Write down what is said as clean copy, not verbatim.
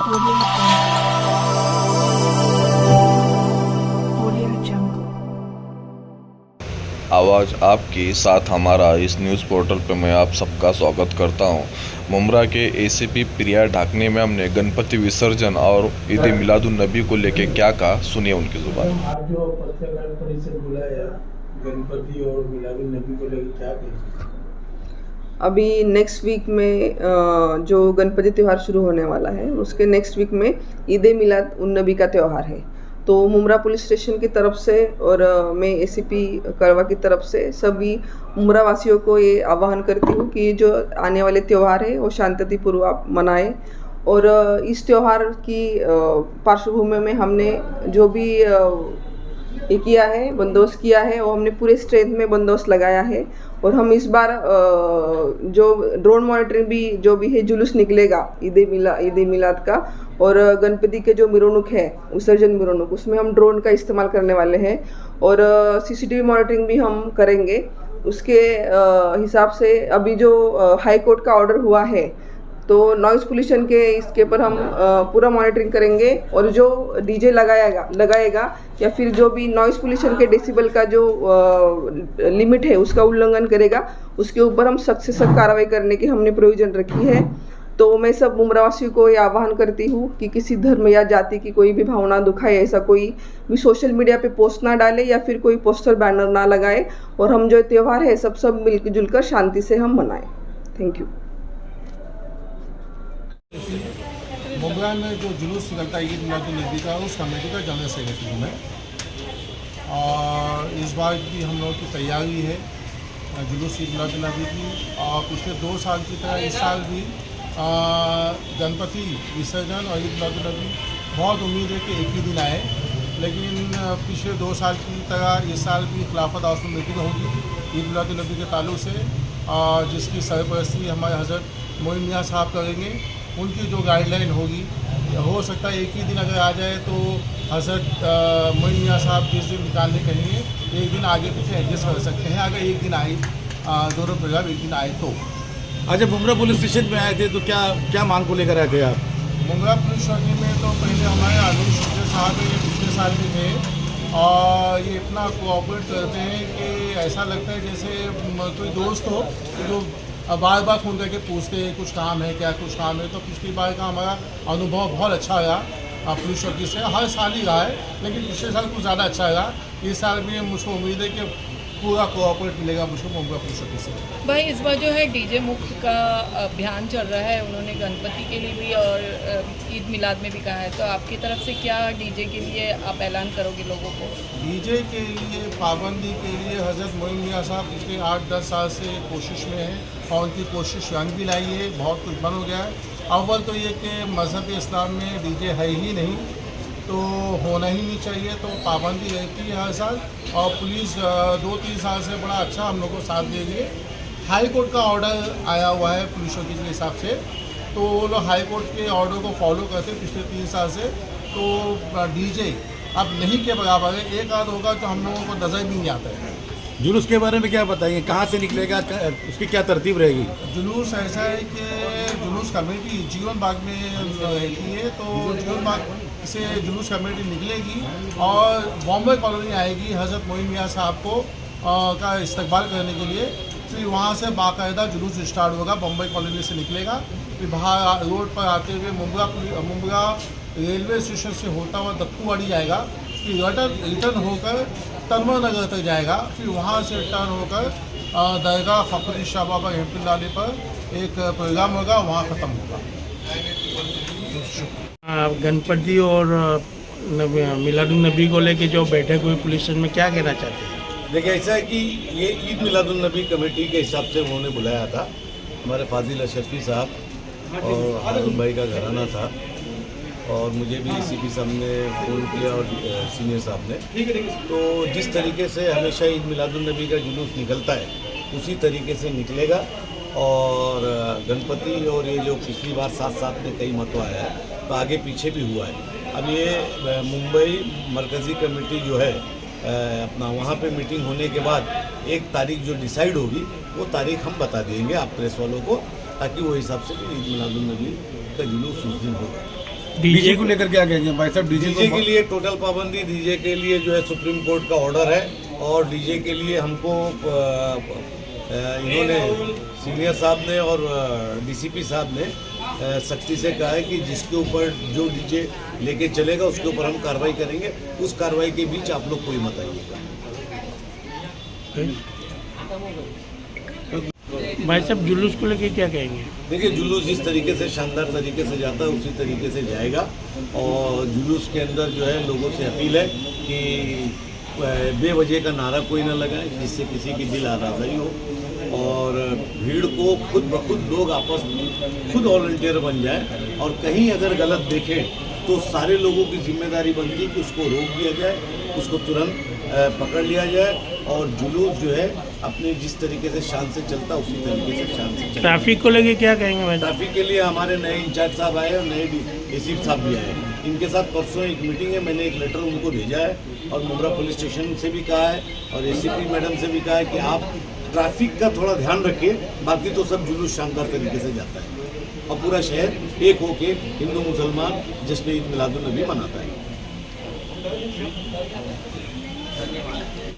Audio Jungle. आवाज़ आपकी साथ हमारा इस न्यूज़ पोर्टल पर मैं आप सबका स्वागत करता हूं। मुमरा के एसीपी प्रिया ढाकने में हमने गणपति विसर्जन और ईद मिलादुन नबी को लेके क्या कहा, सुनिए उनकी जुबान। आज जो पत्रकार परिषद बुलाया गणपति और मिलादुन नबी को लेकर क्या कहें? अभी नेक्स्ट वीक में जो गणपति त्यौहार शुरू होने वाला है उसके नेक्स्ट वीक में ईद मिलाद उन नबी का त्यौहार है। तो मुमरा पुलिस स्टेशन की तरफ से और मैं एसीपी करवा की तरफ से सभी मुमरा वासियों को ये आह्वान करती हूँ कि जो आने वाले त्यौहार है वो शांतिपूर्वक मनाएं। और इस त्यौहार की पार्श्वभूमि में हमने जो भी ये किया है, बंदोबस्त किया है, वो हमने पूरे स्ट्रेंथ में बंदोबस्त लगाया है। और हम इस बार जो ड्रोन मॉनिटरिंग भी जो भी है जुलूस निकलेगा ईद मिलाद का और गणपति के जो मिरोनुक है विसर्जन मिरोनुक, उसमें हम ड्रोन का इस्तेमाल करने वाले हैं और सीसीटीवी मॉनिटरिंग भी हम करेंगे। उसके हिसाब से अभी जो हाई कोर्ट का ऑर्डर हुआ है तो नॉइज़ पोल्यूशन के इसके ऊपर हम पूरा मॉनिटरिंग करेंगे और जो डीजे लगाएगा या फिर जो भी नॉइज़ पोल्यूशन के डेसिबल का जो लिमिट है उसका उल्लंघन करेगा उसके ऊपर हम सख्त से सख्त कार्रवाई करने की हमने प्रोविजन रखी है। तो मैं सब मुमरावासियों को ये आह्वान करती हूँ कि किसी धर्म या जाति की कोई भी भावना दुखाए ऐसा कोई भी सोशल मीडिया पे पोस्ट ना डाले या फिर कोई पोस्टर बैनर ना लगाए और हम जो त्यौहार है सब मिलजुल कर शांति से हम मनाएं। Thank you. मुमरा में जो जुलूस निकलता है ईद मिलादुन नबी का, उस कमेटी का जनरल सेक्रेटरी हूँ मैं। और इस बार भी हम लोगों की तैयारी है जुलूस ईद मिलादुन नबी की। और पिछले 2 साल की तरह इस साल भी गणपति विसर्जन और ईद मिलादुन नबी बहुत उम्मीद है कि एक ही दिन आए, लेकिन पिछले 2 साल की तरह इस साल भी खिलाफत हाउस में मीटिंग होगी ईद मिलादुन नबी के ताल्लुक से, जिसकी सरपरस्ती हमारे हज़रत मोइन मियाँ साहब करेंगे। उनकी जो गाइडलाइन होगी, हो सकता है एक ही दिन अगर आ जाए तो हज़रत मोइन मियाँ साहब जिस दिन निकालने कहेंगे एक दिन आगे पीछे एडजस्ट कर सकते हैं, अगर एक दिन आए दोनों प्रोग्राम एक दिन आए तो। अच्छा, मुमरा पुलिस स्टेशन में आए थे तो क्या मांग को लेकर आए थे आप? मुमरा पुलिस स्टेशन में तो पहले हमारे आलू शुक्र साहब ये पिछले साल भी थे और ये इतना कोऑपरेट करते हैं कि ऐसा लगता है जैसे कोई दोस्त हो जो बार बार फ़ोन करके पूछते हैं कुछ काम है क्या, कुछ काम है। तो पिछली बार का हमारा अनुभव बहुत अच्छा रहा पुलिस चौकी से, हर साल ही रहा है लेकिन पिछले साल कुछ ज़्यादा अच्छा रहा। इस साल भी मुझको उम्मीद है कि पूरा कोऑपरेट मिलेगा मुझको मुमरा पुलिस चौकी से। भाई इस बार जो है डीजे मुक्त का अभियान चल रहा है, उन्होंने गणपति के लिए भी और ईद मिलाद में भी कहा है, तो आपकी तरफ से क्या डीजे के लिए आप ऐलान करोगे लोगों को? डीजे के लिए पाबंदी के लिए हज़रत मोइन मियाँ साहब पिछले 8-10 साल से कोशिश में है और उनकी कोशिश रंग भी लाई है, बहुत कुछ बन हो गया है। अव्वल तो ये कि मज़हब इस्लाम में डीजे है ही नहीं तो होना ही नहीं चाहिए, तो पाबंदी रहती है हर साल। और पुलिस 2-3 साल से बड़ा अच्छा हम लोग को साथ दे रही है। हाई कोर्ट का ऑर्डर आया हुआ है पुलिस चौकी के हिसाब से, तो वो लोग हाई कोर्ट के ऑर्डर को फॉलो करते हैं पिछले 3 साल से। तो डीजे अब नहीं के बराबर है, एक आध होगा तो हम लोगों को नज़र भी नहीं आता है। जुलूस के बारे में क्या बताइए, कहाँ से निकलेगा, उसकी क्या तरतीब रहेगी? जुलूस ऐसा है कि जुलूस कमेटी जीवन बाग में रहती है, तो जीवन बाग से जुलूस कमेटी निकलेगी और बॉम्बे कॉलोनी आएगी हज़रत मोइन मियाँ साहब को का इस्तकबाल करने के लिए। फिर वहाँ से बाकायदा जुलूस स्टार्ट होगा, बॉम्बे कॉलोनी से निकलेगा, फिर बाहर रोड पर आते हुए मुमरा रेलवे स्टेशन से होता हुआ दत्तूवाड़ी आएगा, फिर रिटर्न होकर तनवर नगर तक जाएगा, फिर वहाँ से रिटर्न होकर दरगाह फ़खरुद्दीन शाह बाबा रहमतुल्लाह पर एक प्रोग्राम होगा, वहाँ ख़त्म होगा। गणपति और मिलादुन नबी को लेके जो बैठक हुई पुलिस स्टेशन में, क्या कहना चाहते हैं? देखिए, ऐसा है कि ये ईद मिलादुन नबी कमेटी के हिसाब से उन्होंने बुलाया था। हमारे फाजिल अशरफी साहब और हारून भाई का घराना था और मुझे भी एसीपी साहब ने फ़ोन किया और सीनियर साहब ने। तो जिस तरीके से हमेशा ईद मिलादुन नबी का जुलूस निकलता है उसी तरीके से निकलेगा। और गणपति और ये जो पिछली बार साथ में कई मतों आया है तो आगे पीछे भी हुआ है। अब ये मुंबई मरकज़ी कमेटी जो है अपना वहाँ पे मीटिंग होने के बाद एक तारीख जो डिसाइड होगी वो तारीख हम बता देंगे आप प्रेस वालों को, ताकि वो हिसाब से ईद मिलादुन नबी का जुलूस उस दिन होगा। डीजे को लेकर क्या कहेंगे भाई साहब? डीजे के लिए टोटल पाबंदी, डीजे के लिए जो है सुप्रीम कोर्ट का ऑर्डर है और डीजे के लिए हमको इन्होंने सीनियर साहब ने और डीसीपी साहब ने सख्ती से कहा है कि जिसके ऊपर जो डीजे लेके चलेगा उसके ऊपर हम कार्रवाई करेंगे। उस कार्रवाई के बीच आप लोग कोई मत आइएगा। भाई साहब जुलूस को लेके क्या कहेंगे? देखिए, जुलूस जिस तरीके से शानदार तरीके से जाता है उसी तरीके से जाएगा और जुलूस के अंदर जो है लोगों से अपील है कि बेवजह का नारा कोई ना लगाए जिससे किसी की दिल आराज़गी हो और भीड़ को खुद ब खुद लोग आपस में खुद वॉलंटियर बन जाए और कहीं अगर गलत देखें तो सारे लोगों की जिम्मेदारी बनती है कि उसको रोक दिया जाए, उसको तुरंत पकड़ लिया जाए और जुलूस जो है अपने जिस तरीके से शान से चलता उसी तरीके से शान से चलता। ट्रैफिक को लेके क्या कहेंगे भाई? ट्रैफिक के लिए हमारे नए इंचार्ज साहब आए और नए एसीपी साहब भी आए। इनके साथ परसों एक मीटिंग है, मैंने एक लेटर उनको भेजा है और मुमरा पुलिस स्टेशन से भी कहा है और एसीपी मैडम से भी कहा है कि आप ट्रैफिक का थोड़ा ध्यान रखिए, बाकी तो सब जुलूस शानदार तरीके से जाता है और पूरा शहर एक होके हिंदू मुसलमान जश्न ईद मिलादुन नबी मनाता है।